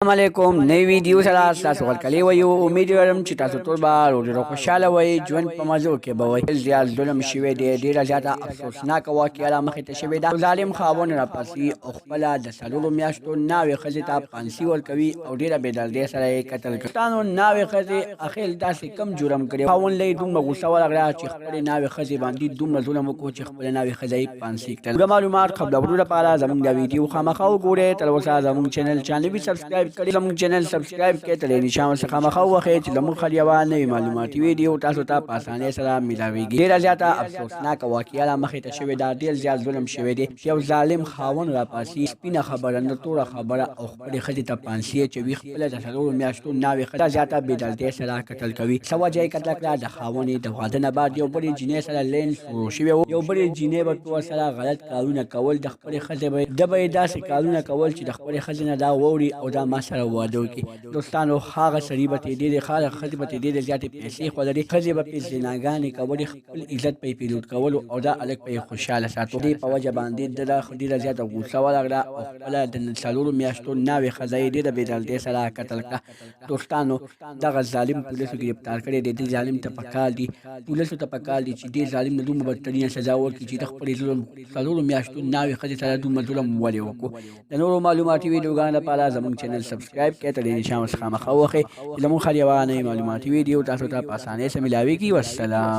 السلام علیکم نئی ویډیو سره تاسو ورکلی وایو امید لرم چې تاسو ټول به ډېر خوشاله وئ ژوند په مزو کې به وئ زیات ظلم شوی دی ډېره زیاته افسوسناکه واقعه رامخې ته شوې ده ظالم خاوند راپسې او خپله د څلورو میاشتو ناوې ښځې ته پانسي ورکوي او ډېره بېدردۍ سره یې قتل کوي پښتانو ناوې ښځې اخر داسې کم جرم کړی خاوند له یې دومره غوسه ورغله چې خپلې ناوې ښځې باندې دومره ظلم وکړو چې خپله ناوې ښځه یې پانسي کړل پوره معلومات قبلولو لپاره زموږ دا ویډیو خامخا وګورئ تر اوسه زموږ چینل چانوي سبسکرایب کړئ زموږ چینل سبسکرایب کړئ تر دې نشان ورڅخه خامخا ووهئ چې زموږ هر یوه نوې معلوماتي ویډیو تاسو ته په اسانۍ سره میلاویږي ډېره زیاته افسوسناکه واقعه رامخې ته شوې ده ډېر زیات ظلم شوی دی یو ظالم خاوند راپاسي سپینه خبره نه توره خبره او خپلې ښځې ته پانسي اچوي خپله د څلورو میاشتو ناوې ښځه زیاته بېدردۍ سره قتل کوي څه وجه یې قتله کړه د خاوند یې د واده نه بعد یو بلې جینۍ سره لین شروع شوی و یو بلې جینۍ به په سره غلط کارونه کول د خپلې ښځې به ده به یې داسې کارونه کول چې د خپلې ښځې نه دا واوري او دا ما سره واده وکړي دوستانو هغه سړي به ترې ډېرې هغه ښځې به ترې ډېرې زیاتې پیسې خوړلې ښځې به پرې زناګانې کولې خپل عزت به یې پیلوټ کولو او دا هلک به یې خوشحاله ساتو دې په وجه باندې ده ته ډېره زیاته غوسه ورغله او خپله د څلورو میاشتو ناوې ښځه یې ډېره بېدردۍ سره قتل کړه دوستانو دغه ظالم پولیسو ګرفتار کړی دی دې ظالم ته پکار دي پولیسو ته پکار دي چې دې ظالم نه دومره بدترینه سزا ورکړي چې د خپلې څلورو میاشتو ناوې ښځې سره دومره ظلم ولې وکړو د نورو معلوماتي ویډیوګانو لپاره زموږ چینل سبسکرایب کړئ تر دې نشان ورڅخه خامخا ووهئ چې زموږ هر یوه نوې معلوماتي ویډیو تاسو ته په اسانۍ سره میلاویږي والسلام